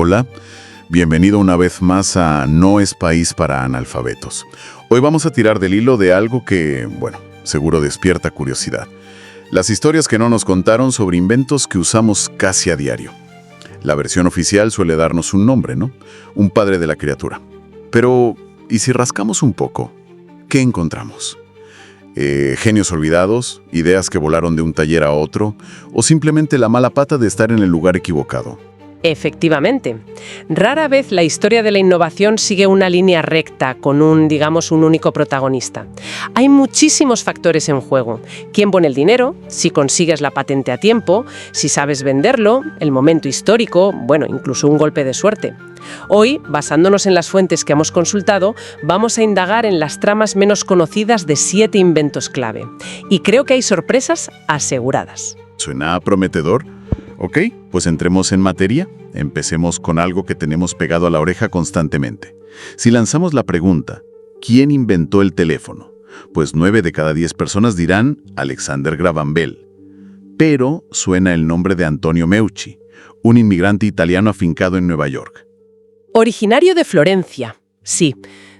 Hola, bienvenido una vez más a No es país para analfabetos. Hoy vamos a tirar del hilo de algo que, bueno, seguro despierta curiosidad. Las historias que no nos contaron sobre inventos que usamos casi a diario. La versión oficial suele darnos un nombre, ¿no? Un padre de la criatura. Pero, ¿y si rascamos un poco? ¿Qué encontramos? Genios olvidados, ideas que volaron de un taller a otro, o simplemente la mala pata de estar en el lugar equivocado. Efectivamente. Rara vez la historia de la innovación sigue una línea recta con un único protagonista. Hay muchísimos factores en juego. ¿Quién pone el dinero? Si consigues la patente a tiempo, si sabes venderlo, el momento histórico, incluso un golpe de suerte. Hoy, basándonos en las fuentes que hemos consultado, vamos a indagar en las tramas menos conocidas de 7 inventos clave. Y creo que hay sorpresas aseguradas. ¿Suena prometedor? Ok, pues entremos en materia. Empecemos con algo que tenemos pegado a la oreja constantemente. Si lanzamos la pregunta, ¿quién inventó el teléfono? Pues 9 de cada 10 personas dirán Alexander Graham Bell. Pero suena el nombre de Antonio Meucci, un inmigrante italiano afincado en Nueva York. Originario de Florencia, sí,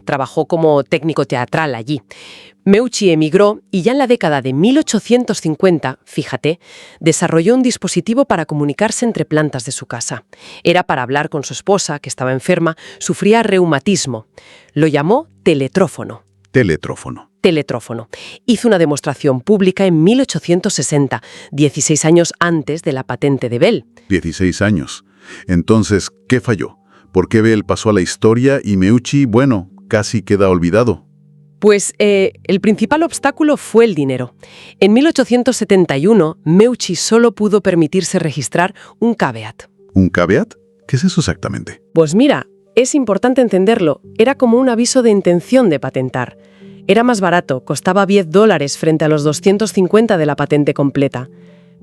trabajó como técnico teatral allí. Meucci emigró y ya en la década de 1850, fíjate, desarrolló un dispositivo para comunicarse entre plantas de su casa. Era para hablar con su esposa, que estaba enferma, sufría reumatismo. Lo llamó teletrófono. Teletrófono. Hizo una demostración pública en 1860, 16 años antes de la patente de Bell. 16 años. Entonces, ¿qué falló? ¿Por qué Bell pasó a la historia y Meucci, casi queda olvidado? Pues el principal obstáculo fue el dinero. En 1871, Meucci solo pudo permitirse registrar un caveat. ¿Un caveat? ¿Qué es eso exactamente? Pues mira, es importante entenderlo. Era como un aviso de intención de patentar. Era más barato, costaba $10 frente a los 250 de la patente completa.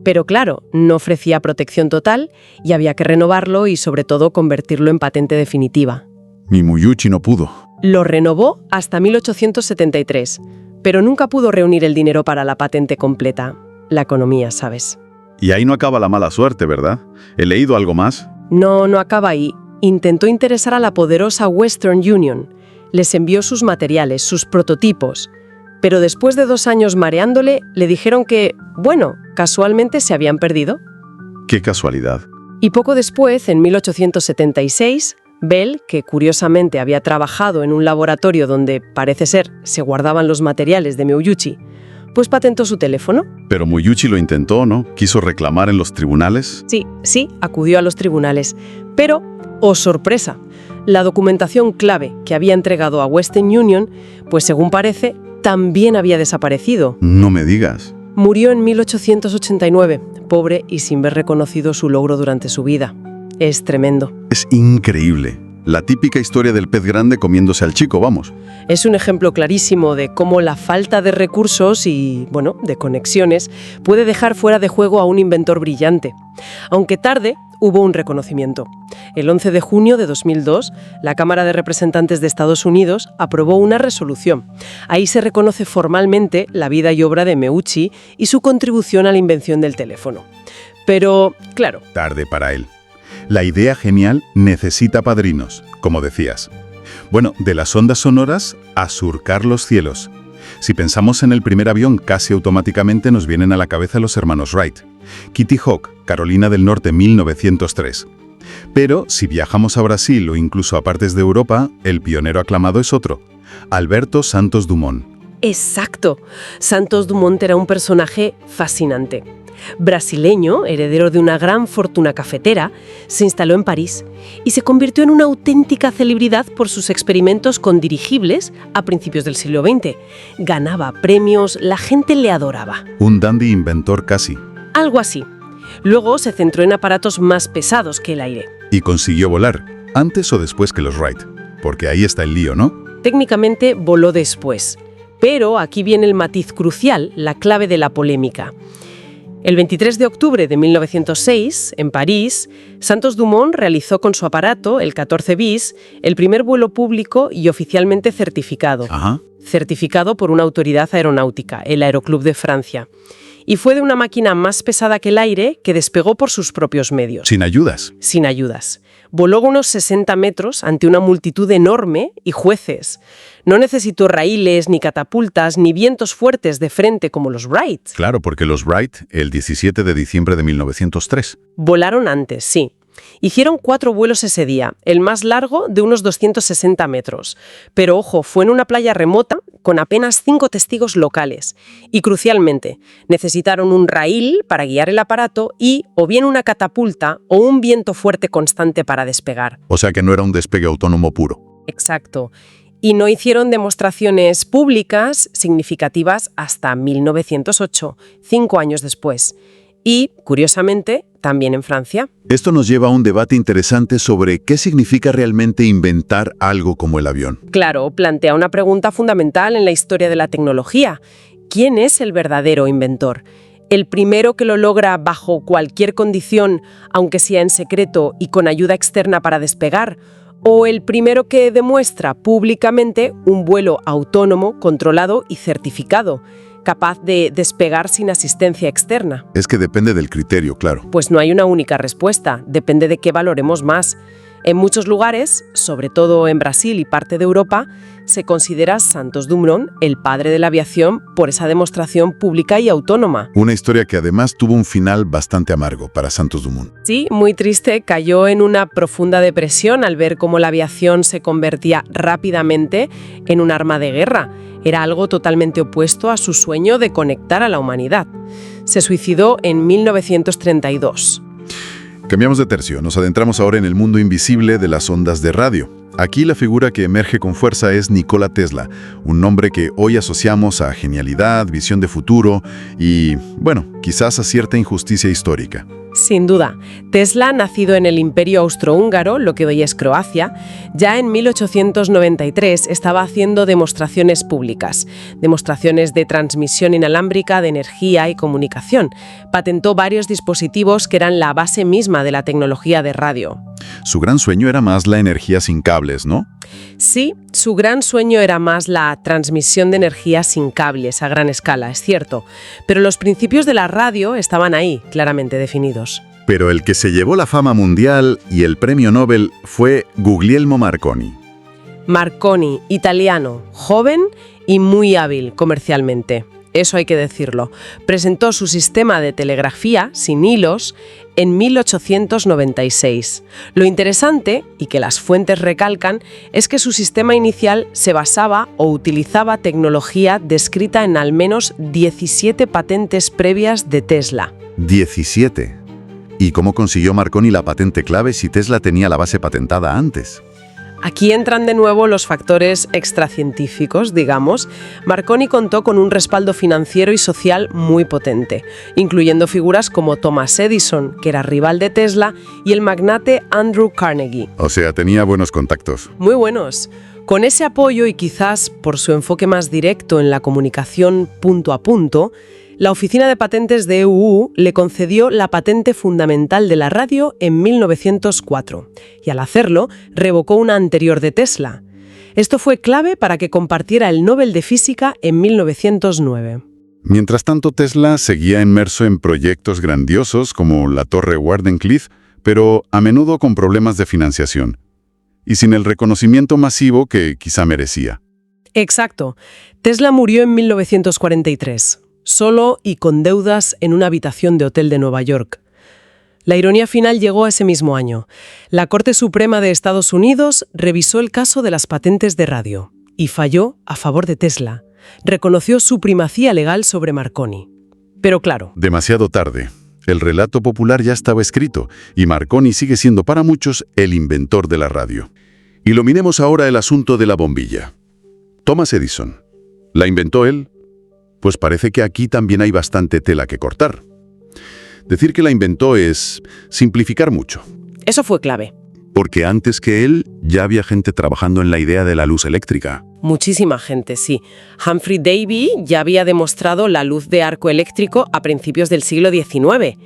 Pero claro, no ofrecía protección total y había que renovarlo y sobre todo convertirlo en patente definitiva. Mi Meucci no pudo. Lo renovó hasta 1873, pero nunca pudo reunir el dinero para la patente completa. La economía, ¿sabes? Y ahí no acaba la mala suerte, ¿verdad? ¿He leído algo más? No acaba ahí. Intentó interesar a la poderosa Western Union. Les envió sus materiales, sus prototipos. Pero después de 2 años mareándole, le dijeron que, casualmente se habían perdido. ¡Qué casualidad! Y poco después, en 1876, Bell, que curiosamente había trabajado en un laboratorio donde, parece ser, se guardaban los materiales de Meucci, pues patentó su teléfono. Pero Meucci lo intentó, ¿no? ¿Quiso reclamar en los tribunales? Sí, acudió a los tribunales. Pero, ¡oh sorpresa!, la documentación clave que había entregado a Western Union, pues según parece, también había desaparecido. No me digas. Murió en 1889, pobre y sin ver reconocido su logro durante su vida. Es tremendo. Es increíble. La típica historia del pez grande comiéndose al chico, vamos. Es un ejemplo clarísimo de cómo la falta de recursos y, de conexiones puede dejar fuera de juego a un inventor brillante. Aunque tarde, hubo un reconocimiento. El 11 de junio de 2002, la Cámara de Representantes de Estados Unidos aprobó una resolución. Ahí se reconoce formalmente la vida y obra de Meucci y su contribución a la invención del teléfono. Pero, claro. Tarde para él. La idea genial necesita padrinos, como decías. De las ondas sonoras a surcar los cielos. Si pensamos en el primer avión, casi automáticamente nos vienen a la cabeza los hermanos Wright. Kitty Hawk, Carolina del Norte, 1903. Pero si viajamos a Brasil o incluso a partes de Europa, el pionero aclamado es otro, Alberto Santos Dumont. Exacto. Santos Dumont era un personaje fascinante. Brasileño, heredero de una gran fortuna cafetera, se instaló en París y se convirtió en una auténtica celebridad por sus experimentos con dirigibles a principios del siglo XX. Ganaba premios, la gente le adoraba. Un dandy inventor casi. Algo así. Luego se centró en aparatos más pesados que el aire. Y consiguió volar, antes o después que los Wright, porque ahí está el lío, ¿no? Técnicamente voló después, pero aquí viene el matiz crucial, la clave de la polémica. El 23 de octubre de 1906, en París, Santos Dumont realizó con su aparato, el 14 bis, el primer vuelo público y oficialmente certificado. Ajá. Certificado por una autoridad aeronáutica, el Aeroclub de Francia. y fue de una máquina más pesada que el aire que despegó por sus propios medios. Sin ayudas. Sin ayudas. Voló unos 60 metros ante una multitud enorme y jueces. No necesitó raíles, ni catapultas, ni vientos fuertes de frente como los Wright. Claro, porque los Wright, el 17 de diciembre de 1903. Volaron antes, sí. Hicieron 4 vuelos ese día, el más largo de unos 260 metros. Pero ojo, fue en una playa remota con apenas 5 testigos locales. Y crucialmente, necesitaron un raíl para guiar el aparato y o bien una catapulta o un viento fuerte constante para despegar. O sea que no era un despegue autónomo puro. Exacto. Y no hicieron demostraciones públicas significativas hasta 1908, 5 años después. Y, curiosamente, también en Francia. Esto nos lleva a un debate interesante sobre qué significa realmente inventar algo como el avión. Claro, plantea una pregunta fundamental en la historia de la tecnología. ¿Quién es el verdadero inventor? ¿El primero que lo logra bajo cualquier condición, aunque sea en secreto y con ayuda externa para despegar? ¿O el primero que demuestra públicamente un vuelo autónomo, controlado y certificado, capaz de despegar sin asistencia externa? Es que depende del criterio, claro. Pues no hay una única respuesta, depende de qué valoremos más. En muchos lugares, sobre todo en Brasil y parte de Europa, se considera Santos Dumont el padre de la aviación por esa demostración pública y autónoma. Una historia que además tuvo un final bastante amargo para Santos Dumont. Sí, muy triste, cayó en una profunda depresión al ver cómo la aviación se convertía rápidamente en un arma de guerra. Era algo totalmente opuesto a su sueño de conectar a la humanidad. Se suicidó en 1932. Cambiamos de tercio, nos adentramos ahora en el mundo invisible de las ondas de radio. Aquí la figura que emerge con fuerza es Nikola Tesla, un nombre que hoy asociamos a genialidad, visión de futuro y, bueno, quizás a cierta injusticia histórica. Sin duda, Tesla, nacido en el Imperio Austrohúngaro, lo que hoy es Croacia, ya en 1893 estaba haciendo demostraciones públicas, demostraciones de transmisión inalámbrica de energía y comunicación. Patentó varios dispositivos que eran la base misma de la tecnología de radio. Su gran sueño era más la energía sin cables, ¿no? Sí, su gran sueño era más la transmisión de energía sin cables a gran escala, es cierto, pero los principios de la radio estaban ahí, claramente definidos. Pero el que se llevó la fama mundial y el premio Nobel fue Guglielmo Marconi. Marconi, italiano, joven y muy hábil comercialmente. Eso hay que decirlo. Presentó su sistema de telegrafía sin hilos en 1896. Lo interesante, y que las fuentes recalcan, es que su sistema inicial se basaba o utilizaba tecnología descrita en al menos 17 patentes previas de Tesla. 17. ¿Y cómo consiguió Marconi la patente clave si Tesla tenía la base patentada antes? Aquí entran de nuevo los factores extracientíficos, digamos. Marconi contó con un respaldo financiero y social muy potente, incluyendo figuras como Thomas Edison, que era rival de Tesla, y el magnate Andrew Carnegie. O sea, tenía buenos contactos. Muy buenos. Con ese apoyo y quizás por su enfoque más directo en la comunicación punto a punto, la Oficina de Patentes de EUU le concedió la patente fundamental de la radio en 1904 y al hacerlo revocó una anterior de Tesla. Esto fue clave para que compartiera el Nobel de Física en 1909. Mientras tanto, Tesla seguía inmerso en proyectos grandiosos como la Torre Wardenclyffe, pero a menudo con problemas de financiación y sin el reconocimiento masivo que quizá merecía. Exacto. Tesla murió en 1943. Solo y con deudas en una habitación de hotel de Nueva York. La ironía final llegó ese mismo año. La Corte Suprema de Estados Unidos revisó el caso de las patentes de radio y falló a favor de Tesla. Reconoció su primacía legal sobre Marconi. Pero claro, Demasiado tarde. El relato popular ya estaba escrito y Marconi sigue siendo para muchos el inventor de la radio. Iluminemos ahora el asunto de la bombilla. Thomas Edison. ¿La inventó él? Pues parece que aquí también hay bastante tela que cortar. Decir que la inventó es simplificar mucho. eso fue clave. Porque antes que él ya había gente trabajando en la idea de la luz eléctrica. Muchísima gente, sí. Humphrey Davy ya había demostrado la luz de arco eléctrico a principios del siglo XIX.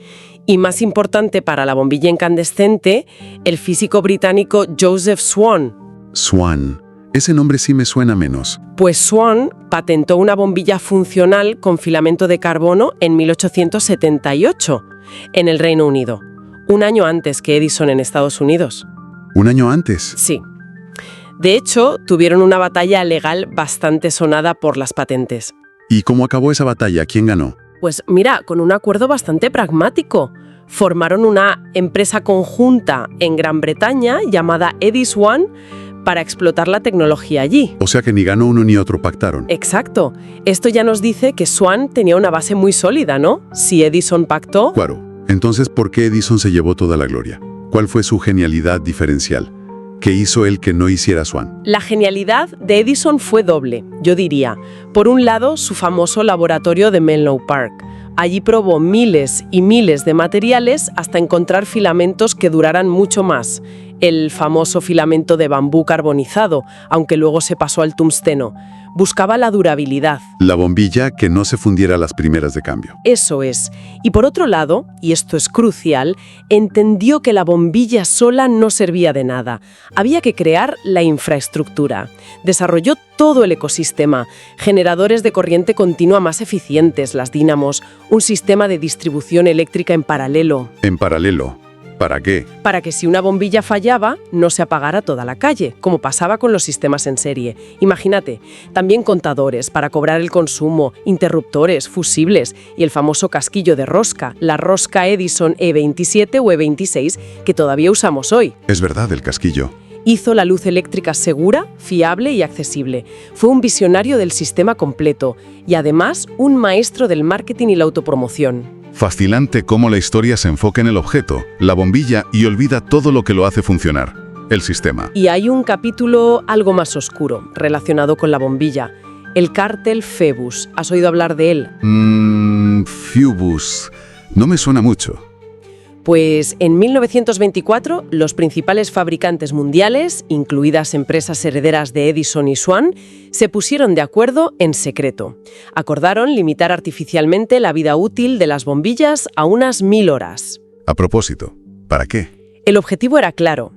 Y más importante para la bombilla incandescente, el físico británico Joseph Swan. Swan, Ese nombre sí me suena menos. Pues Swan patentó una bombilla funcional con filamento de carbono en 1878, en el Reino Unido, un año antes que Edison en Estados Unidos. ¿Un año antes? Sí. De hecho, tuvieron una batalla legal bastante sonada por las patentes. ¿Y cómo acabó esa batalla? ¿Quién ganó? Pues mira, con un acuerdo bastante pragmático. Formaron una empresa conjunta en Gran Bretaña llamada Edison para explotar la tecnología allí. O sea que ni ganó uno ni otro pactaron. Exacto. Esto ya nos dice que Swan tenía una base muy sólida, ¿no? Si Edison pactó... Claro. Entonces, ¿por qué Edison se llevó toda la gloria? ¿Cuál fue su genialidad diferencial? ¿Qué hizo él que no hiciera Swan? La genialidad de Edison fue doble, yo diría. Por un lado, su famoso laboratorio de Menlo Park. Allí probó miles y miles de materiales hasta encontrar filamentos que duraran mucho más. El famoso filamento de bambú carbonizado, aunque luego se pasó al tungsteno. Buscaba la durabilidad. La bombilla que no se fundiera a las primeras de cambio. Eso es. Y por otro lado, y esto es crucial, entendió que la bombilla sola no servía de nada. Había que crear la infraestructura. Desarrolló todo el ecosistema, generadores de corriente continua más eficientes, las dínamos, un sistema de distribución eléctrica en paralelo. En paralelo. ¿Para qué? Para que si una bombilla fallaba, no se apagara toda la calle, como pasaba con los sistemas en serie. Imagínate, también contadores para cobrar el consumo, interruptores, fusibles y el famoso casquillo de rosca, la rosca Edison E27 o E26 que todavía usamos hoy. Es verdad, el casquillo. Hizo la luz eléctrica segura, fiable y accesible. Fue un visionario del sistema completo y además un maestro del marketing y la autopromoción. Fascinante cómo la historia se enfoca en el objeto, la bombilla, y olvida todo lo que lo hace funcionar, el sistema. Y hay un capítulo algo más oscuro, relacionado con la bombilla. El cártel Phoebus. ¿Has oído hablar de él? Phoebus. No me suena mucho. Pues en 1924, los principales fabricantes mundiales, incluidas empresas herederas de Edison y Swan, se pusieron de acuerdo en secreto. Acordaron limitar artificialmente la vida útil de las bombillas a unas 1000 horas. A propósito, ¿para qué? El objetivo era claro,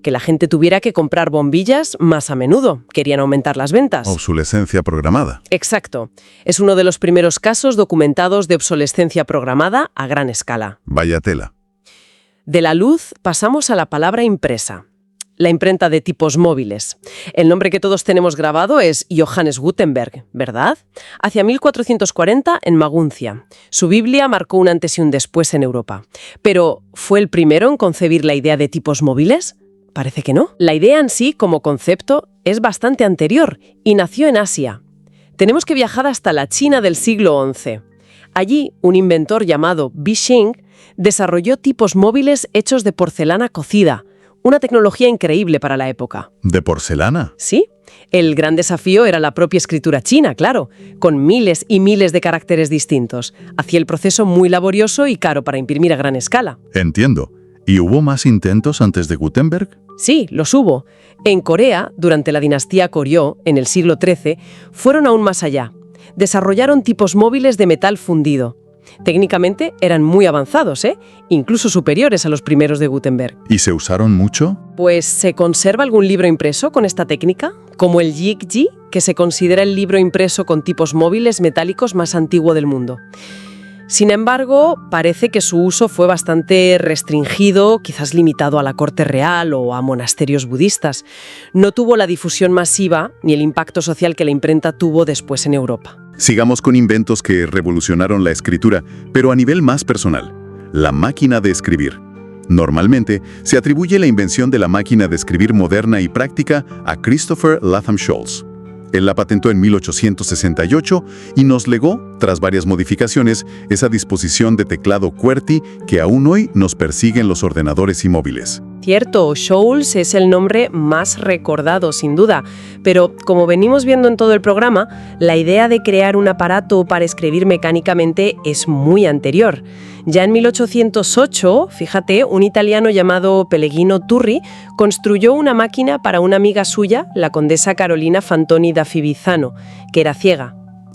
que la gente tuviera que comprar bombillas más a menudo. Querían aumentar las ventas. Obsolescencia programada. Exacto. Es uno de los primeros casos documentados de obsolescencia programada a gran escala. Vaya tela. De la luz pasamos a la palabra impresa, la imprenta de tipos móviles. El nombre que todos tenemos grabado es Johannes Gutenberg, ¿verdad? Hacia 1440 en Maguncia. Su Biblia marcó un antes y un después en Europa. Pero, ¿fue el primero en concebir la idea de tipos móviles? Parece que no. La idea en sí, como concepto, es bastante anterior y nació en Asia. Tenemos que viajar hasta la China del siglo XI. Allí, un inventor llamado Bixing desarrolló tipos móviles hechos de porcelana cocida, una tecnología increíble para la época. ¿De porcelana? Sí. El gran desafío era la propia escritura china, claro, con miles y miles de caracteres distintos. Hacía el proceso muy laborioso y caro para imprimir a gran escala. Entiendo. ¿Y hubo más intentos antes de Gutenberg? Sí, los hubo. En Corea, durante la dinastía Goryeo, en el siglo XIII, fueron aún más allá. Desarrollaron tipos móviles de metal fundido. Técnicamente eran muy avanzados, incluso superiores a los primeros de Gutenberg. ¿Y se usaron mucho? Pues se conserva algún libro impreso con esta técnica, como el Yikji, que se considera el libro impreso con tipos móviles metálicos más antiguo del mundo. Sin embargo, parece que su uso fue bastante restringido, quizás limitado a la corte real o a monasterios budistas. No tuvo la difusión masiva ni el impacto social que la imprenta tuvo después en Europa. Sigamos con inventos que revolucionaron la escritura, pero a nivel más personal. La máquina de escribir. Normalmente, se atribuye la invención de la máquina de escribir moderna y práctica a Christopher Latham Scholes. Él la patentó en 1868 y nos legó, tras varias modificaciones, esa disposición de teclado QWERTY que aún hoy nos persigue en los ordenadores y móviles. Cierto, Scholes es el nombre más recordado, sin duda, pero como venimos viendo en todo el programa, la idea de crear un aparato para escribir mecánicamente es muy anterior. Ya en 1808, fíjate, un italiano llamado Pellegrino Turri construyó una máquina para una amiga suya, la condesa Carolina Fantoni da Fivizzano, que era ciega.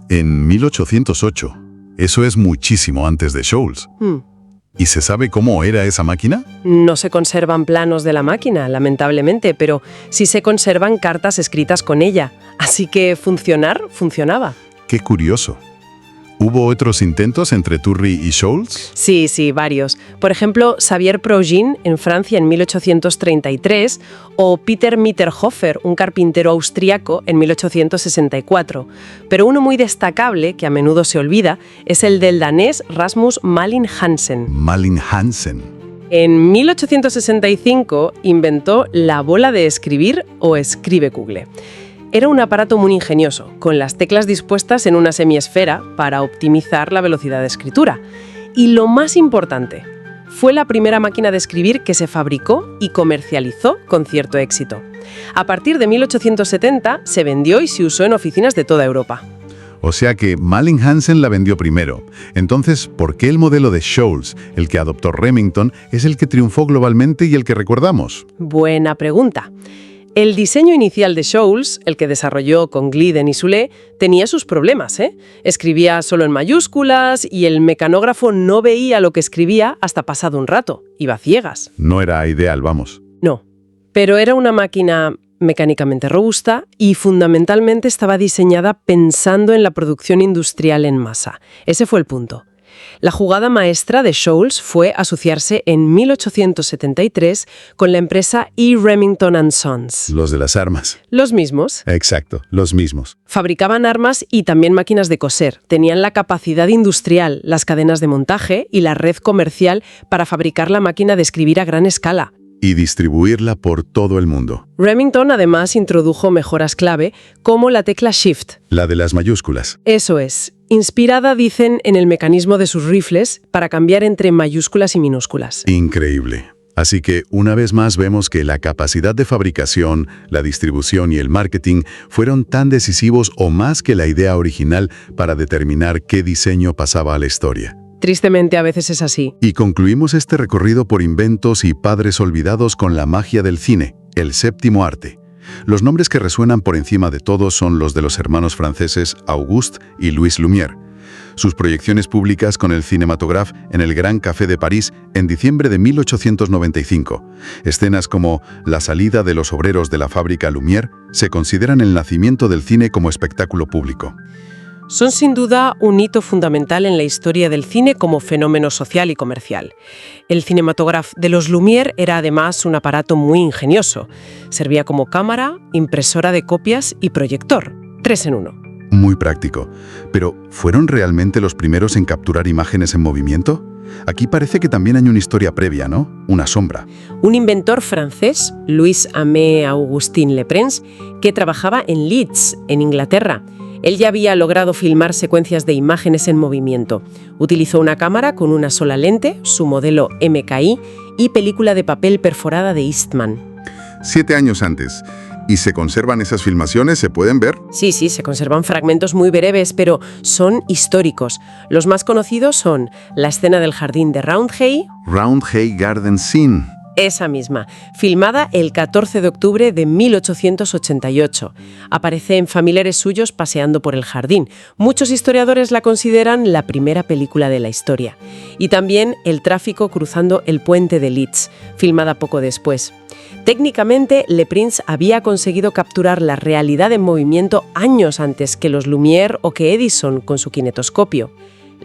En 1808. Eso es muchísimo antes de Scholes. ¿Y se sabe cómo era esa máquina? No se conservan planos de la máquina, lamentablemente, pero sí se conservan cartas escritas con ella. Así que funcionaba. Qué curioso. ¿Hubo otros intentos entre Turri y Scholz? Sí, varios. Por ejemplo, Xavier Progin en Francia en 1833 o Peter Mitterhofer, un carpintero austriaco, en 1864. Pero uno muy destacable, que a menudo se olvida, es el del danés Rasmus Malling Hansen. Malling Hansen. En 1865 inventó la bola de escribir o escribecugle. Era un aparato muy ingenioso, con las teclas dispuestas en una semiesfera para optimizar la velocidad de escritura. Y lo más importante, fue la primera máquina de escribir que se fabricó y comercializó con cierto éxito. A partir de 1870 se vendió y se usó en oficinas de toda Europa. O sea que Malling Hansen la vendió primero. Entonces, ¿por qué el modelo de Scholz, el que adoptó Remington, es el que triunfó globalmente y el que recordamos? Buena pregunta. El diseño inicial de Scholz, el que desarrolló con Glidden y Soule, tenía sus problemas, ¿eh? Escribía solo en mayúsculas y el mecanógrafo no veía lo que escribía hasta pasado un rato. Iba a ciegas. No era ideal, vamos. No, pero era una máquina mecánicamente robusta y fundamentalmente estaba diseñada pensando en la producción industrial en masa. Ese fue el punto. La jugada maestra de Scholz fue asociarse en 1873 con la empresa E. Remington & Sons. Los de las armas. Los mismos. Exacto, los mismos. Fabricaban armas y también máquinas de coser. Tenían la capacidad industrial, las cadenas de montaje y la red comercial para fabricar la máquina de escribir a gran escala. Y distribuirla por todo el mundo. Remington además introdujo mejoras clave como la tecla Shift. La de las mayúsculas. Eso es. Inspirada, dicen, en el mecanismo de sus rifles para cambiar entre mayúsculas y minúsculas. Increíble. Así que, una vez más, vemos que la capacidad de fabricación, la distribución y el marketing fueron tan decisivos o más que la idea original para determinar qué diseño pasaba a la historia. Tristemente, a veces es así. Y concluimos este recorrido por inventos y padres olvidados con la magia del cine, el séptimo arte. Los nombres que resuenan por encima de todos son los de los hermanos franceses Auguste y Louis Lumière. Sus proyecciones públicas con el Cinématographe en el Gran Café de París en diciembre de 1895. Escenas como la salida de los obreros de la fábrica Lumière se consideran el nacimiento del cine como espectáculo público. Son sin duda un hito fundamental en la historia del cine como fenómeno social y comercial. El Cinématographe de los Lumière era además un aparato muy ingenioso. Servía como cámara, impresora de copias y proyector. 3 en 1. Muy práctico. Pero, ¿fueron realmente los primeros en capturar imágenes en movimiento? Aquí parece que también hay una historia previa, ¿no? Una sombra. Un inventor francés, Louis-Aimé Augustin Leprince, que trabajaba en Leeds, en Inglaterra. Él ya había logrado filmar secuencias de imágenes en movimiento. Utilizó una cámara con una sola lente, su modelo MKI, y película de papel perforada de Eastman. 7 años antes. ¿Y se conservan esas filmaciones? ¿Se pueden ver? Sí, se conservan fragmentos muy breves, pero son históricos. Los más conocidos son la escena del jardín de Roundhay. Roundhay Garden Scene. Esa misma, filmada el 14 de octubre de 1888. Aparece en familiares suyos paseando por el jardín. Muchos historiadores la consideran la primera película de la historia. Y también El tráfico cruzando el puente de Leeds, filmada poco después. Técnicamente, Leprince había conseguido capturar la realidad en movimiento años antes que los Lumière o que Edison con su kinetoscopio.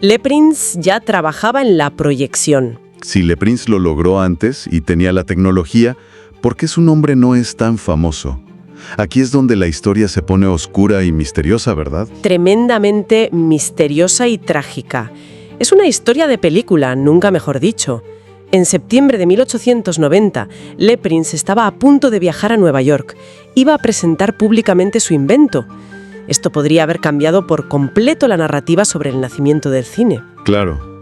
Leprince ya trabajaba en la proyección. Si Leprince lo logró antes y tenía la tecnología, ¿por qué su nombre no es tan famoso? Aquí es donde la historia se pone oscura y misteriosa, ¿verdad? Tremendamente misteriosa y trágica. Es una historia de película, nunca mejor dicho. En septiembre de 1890, Leprince estaba a punto de viajar a Nueva York. Iba a presentar públicamente su invento. Esto podría haber cambiado por completo la narrativa sobre el nacimiento del cine. Claro.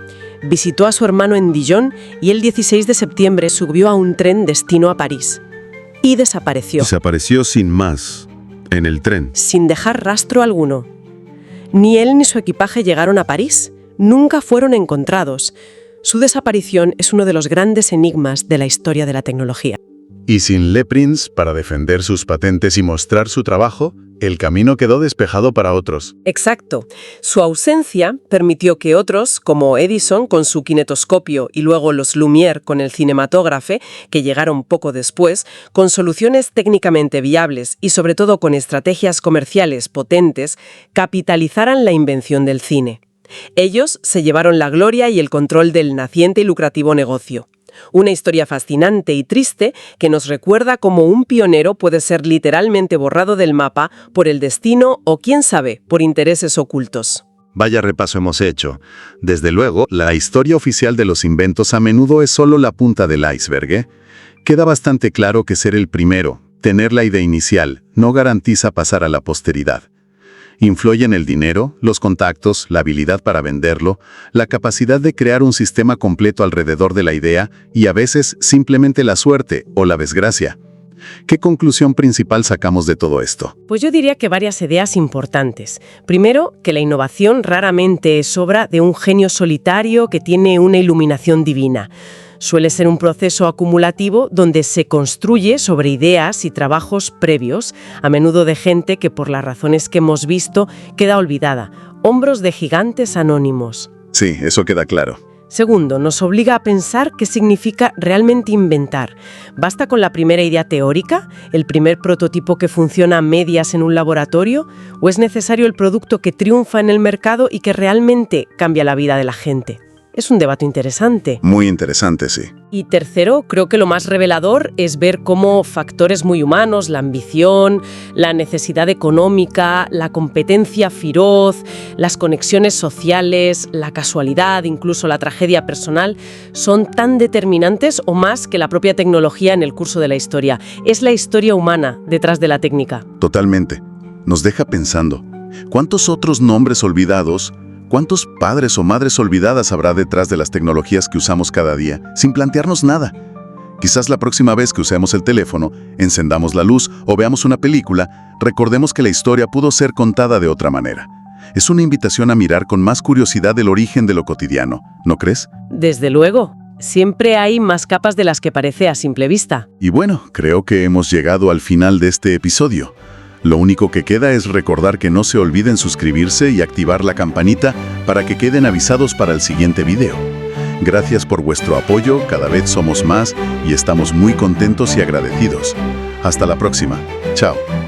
Visitó a su hermano en Dijon y el 16 de septiembre subió a un tren destino a París. Y desapareció. Desapareció sin más, en el tren. Sin dejar rastro alguno. Ni él ni su equipaje llegaron a París. Nunca fueron encontrados. Su desaparición es uno de los grandes enigmas de la historia de la tecnología. Y sin Leprince para defender sus patentes y mostrar su trabajo, El camino quedó despejado para otros. Exacto. Su ausencia permitió que otros, como Edison con su kinetoscopio y luego los Lumière con el cinematógrafo, que llegaron poco después, con soluciones técnicamente viables y sobre todo con estrategias comerciales potentes, capitalizaran la invención del cine. Ellos se llevaron la gloria y el control del naciente y lucrativo negocio. Una historia fascinante y triste que nos recuerda cómo un pionero puede ser literalmente borrado del mapa por el destino o, quién sabe, por intereses ocultos. Vaya repaso hemos hecho. Desde luego, la historia oficial de los inventos a menudo es solo la punta del iceberg, ¿eh? Queda bastante claro que ser el primero, tener la idea inicial, no garantiza pasar a la posteridad. Influyen el dinero, los contactos, la habilidad para venderlo, la capacidad de crear un sistema completo alrededor de la idea y a veces simplemente la suerte o la desgracia. ¿Qué conclusión principal sacamos de todo esto? Pues yo diría que varias ideas importantes. Primero, que la innovación raramente es obra de un genio solitario que tiene una iluminación divina. Suele ser un proceso acumulativo donde se construye sobre ideas y trabajos previos, a menudo de gente que por las razones que hemos visto queda olvidada. Hombros de gigantes anónimos. Sí, eso queda claro. Segundo, nos obliga a pensar qué significa realmente inventar. ¿Basta con la primera idea teórica, el primer prototipo que funciona a medias en un laboratorio? ¿O es necesario el producto que triunfa en el mercado y que realmente cambia la vida de la gente? Es un debate interesante. Muy interesante, sí. Y tercero, creo que lo más revelador es ver cómo factores muy humanos, la ambición, la necesidad económica, la competencia feroz, las conexiones sociales, la casualidad, incluso la tragedia personal, son tan determinantes o más que la propia tecnología en el curso de la historia. Es la historia humana detrás de la técnica. Totalmente. Nos deja pensando, ¿cuántos otros nombres olvidados, cuántos padres o madres olvidadas habrá detrás de las tecnologías que usamos cada día, sin plantearnos nada? Quizás la próxima vez que usemos el teléfono, encendamos la luz o veamos una película, recordemos que la historia pudo ser contada de otra manera. Es una invitación a mirar con más curiosidad el origen de lo cotidiano, ¿no crees? Desde luego. Siempre hay más capas de las que parece a simple vista. Y bueno, creo que hemos llegado al final de este episodio. Lo único que queda es recordar que no se olviden suscribirse y activar la campanita para que queden avisados para el siguiente video. Gracias por vuestro apoyo, cada vez somos más y estamos muy contentos y agradecidos. Hasta la próxima. Chao.